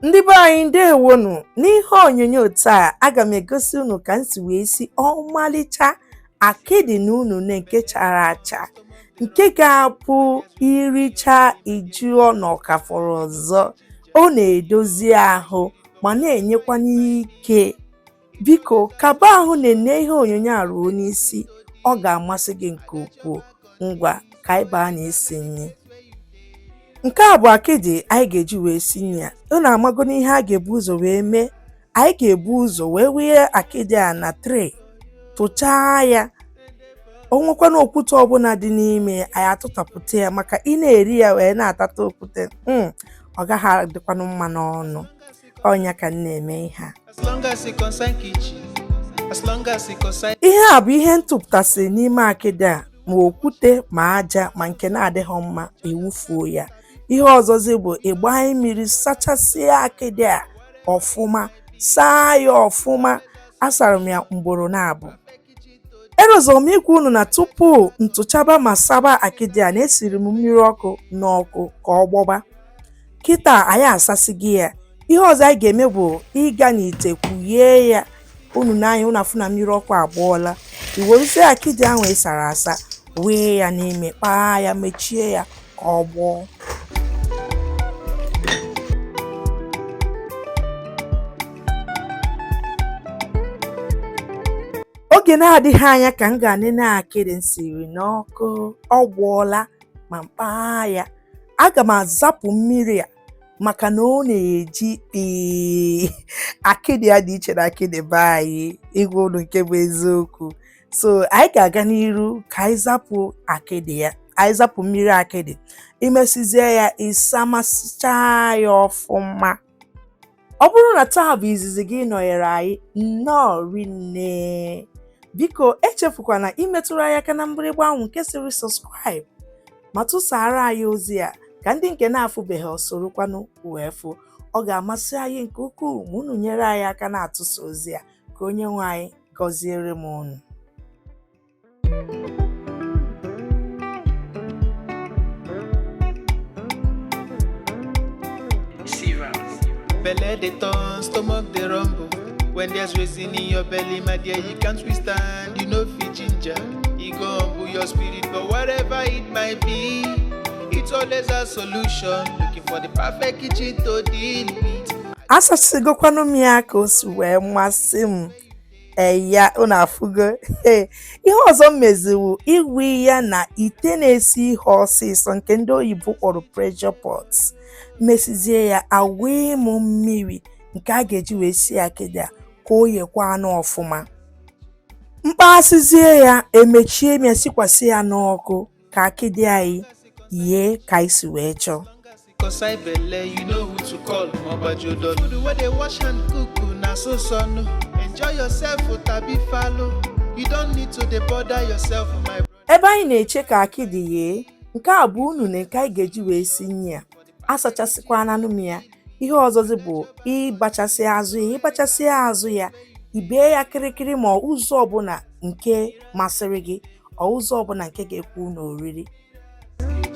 Ndị be anyị ndewonu. N'ihe onyonyo taa aga m egosi unu ka nsi wee si ọmalịcha akịdị na unu nke chara acha nke ga-abụ iricha ijuọ na ọkafọrọ ọzọ. Ọ na-edozi ahụ ma na-enyekwa n'ike. Biko kaba ahụ na-ene ihe onyonyo a ruo n'isi, ọ ga-amasị gị nke ukwuu. Ngwa ka anyị baa na-esi nri. Nke a bụ akịdị anyị ga-eji wee si ya. Unu amago n'ihe a ga-ebu ụzọ wee mee. Anyị ga-ebu ụzọ wee wee akịdị a na tray, tụchaa ya. O nwekwana okwute ọbụla dị n'ime, anyị atụtapụta ya maka ị na-eri ya wee na-atata okwute. Ọ gaghị adịkwanụ mma n'ọnụ. Ọnya ka m na-eme ihe a. Ihe a bụ ihe ntụpụtasị n'ime akịdị a, ma okwute ma aja ma nke na-adịghị mma ewufuo ya. Ihe ọzọzi bụ ịgba mmiri sachasịa akịdị a ọfụma, saa ya ọfụma. Asara m ya mgboro na-abụ. Erozọ m ikwu unu na tupu ntụchaba ma saba akịdị a, na-esiri m mmiri ọkụ n'ọkụ ka ọ gbọba. Kịta anyị asasịghị ya. Ihe ọzọ anyị ga-eme bụ ịga n'ite kwughee ya. Unu n'anya unu afụ na mmiri ọkụ agbọọla. Iweruzie akịdị ahụ ịsara asa wee ya n'ime, kpaa ya, mechie ya ka ọ gbọọ. Oge na-adịghị anya ka m ga-anene akịdị nsiri n'ọkụ, ọ gbọọla ma mkpaa ya. Aga m azapụ mmiri a maka na ọ na-eji akịdị ya dị iche na akịdị be anyị, ịgwa unu nke bụ eziokwu. So anyị ga-aga n'iru ka anyị zapụ akịdị ya. Anyị zapụ mmiri akịdị, imesizie ya, ịsamasịchaa ya ọfụma. Ọ bụrụ na taa bụ izizi gị nọnyere anyị, nnọọ rinne. Biko echefukwana imetụrụ anyị aka na mgbịrịgba ahụ nke siri subscribe ma tụsara anyị ozi a ka ndị nke na-afụbeghị ọsorokwanụ wee fụ. Ọ ga-amasị anyị nke ukwuu ma unu nyere anyị aka na-atụsa ozi a. Ka onye nwe anyị gọziere m unu. Belly they turn, stomach they rumble. When there's reason in your belly, my dear, you can't withstand. You know fit ginger, you go humble your spirit, but whatever it might be, it's always a solution. Looking for the perfect kitchen to deal with. Asachigokwanụ m ya ka o si wee masị m. Eya unu afụgo. Ihe ọzọ m meziwu iwe ya na ite na-esi ihe ọsịsọ nke ndị oyibo kpọrọ pressure pot. Mesizie ya awee m mmiri nke a ga-eji wee sie akịdị a ka o yekwa anụ ọfụma. Mkpasizie ya, emechie m ya, sikwasị ya n'ọkụ ka akịdị anyị yee ka anyị si wee chọọ. Ebe anyị na-eche ka akịdị yee, nke a bụ unu na nke anyị ga-eji wee si nri ya. Asachasịkwana anụ m ya. Ihe ọzọzi bụ ịbachasị azụ ya. Ịbachasị azụ ya, ibee ya kịrịkịrị ma ụzọ ọbụla nke masịrị gị, ọ ụzọ ọbụla nke ga-ekwu n'oriri.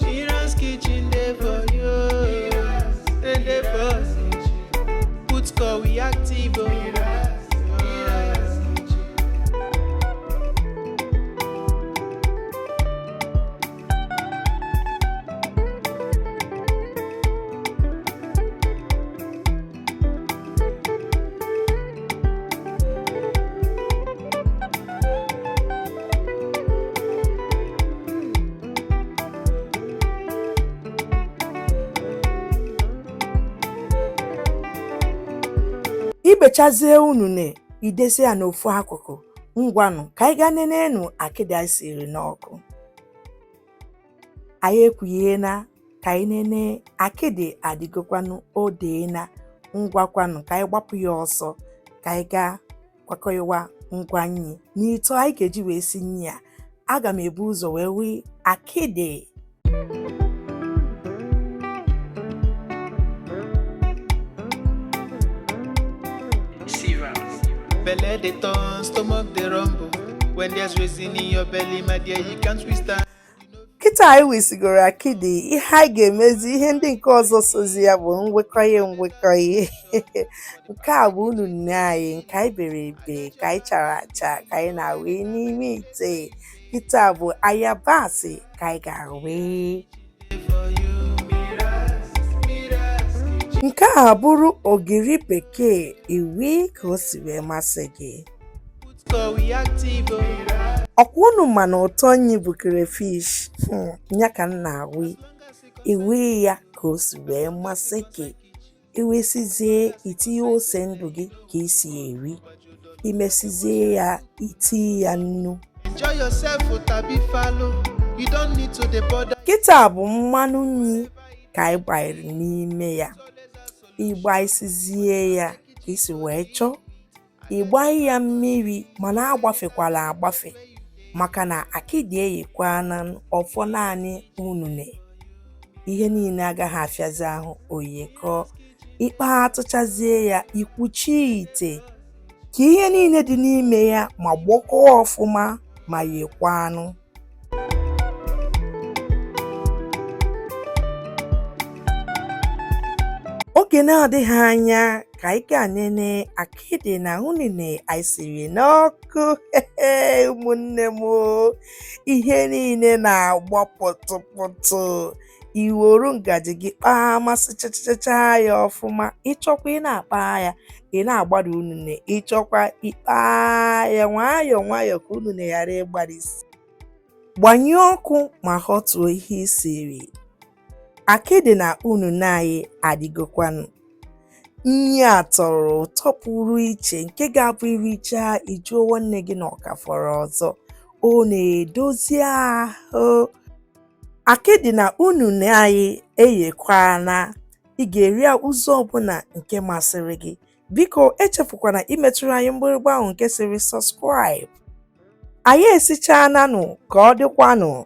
MIRA'S kitchen there for you. And the postage. Put call we active. Ibechazie unune, idesi ya n'ofu akụkụ. Ngwanụ ka anyị gaa nenenu akịdị anyị siri n'ọkụ. Anyị ekwughena ka anyị nene akịdị adịgokwanụ odeena. Ngwakwanụ ka anyị gbapụ ya ọsọ ka anyị gaa kwakọyịwa ngwa nri n'ito anyị ga-eji wee si nri ya. Aga m ebu ụzọ wee wee akịdị. Belly they turn, stomach they rumble. When there's reason in your belly, my dear, you can't withstand. kịta anyị wesigoro akidi, ihe anyị ga-emezi ihe ndị nke ọzọ sozi ya bụ ngwekọye nke a bụ unu nne anyị nke anyị bere ebe ka anyị chara acha ka anyị na-awee n'ime ite. Kịta bụ ayabasị ka anyị ga-awee. Nke a bụrụ ogiri bekee iwi ka o si wee masị gị. Ọkwa unu ma na ụtọ nyi bụ crayfish, ya ka m na-awi iwi ya ka o si wee masị gị. Iwesizie itinye ose ndụ gị ka isi eri, imesizie ya itinye ya nnu. Kịta bụ mmanụ nyi ka anyị gbanyere n'ime ya. Ịgba isizie ya ka isi wee chọọ, ịgbanye ya mmiri mana agbafekwala agbafe maka na akidi eyikwana ọfọ naanị unune. Ihe niile agaghị afịazi ahụ oyikọ. Ikpa atụchazie ya, ikwuchi ite ka ihe niile dị n'ime ya ma gbọkọọ ọfụma ma yekwanụ. Oge na-adịghị anya ka anyị ga-anene akidi na unine anyị siri n'ọkụ. Ụmụnne m, ihe niile na-agba pọtụpọtụ. Iwere ngaji gị kpaa masị chachacha ya ọfụma. Ịchọkwa ị na-akpa ya, ị na-agbada unine. Ịchọkwa ịkpa ya nwayọọ nwayọọ ka unine ghara ịgbarisi. Gbanyụọ ọkụ ma họtuo ihe isiri. Akidi na unune anyị adịgokwanụ. Nri a tọrọ ụtọ pụrụ iche nke ga-abụ iricha ijuo nwanne gị na ọkafọrọ ọzọ. Ọ na-edozi ahụ. Akidi na unune anyị eyekwana. Ị ga-eri ya ụzọ ọbụla nke masịrị gị. Biko echefukwana imetụrụ anyị mgbịrịgba ahụ nke sịrị subscribe. Anyị esichananụ ka ọ dịkwanụ.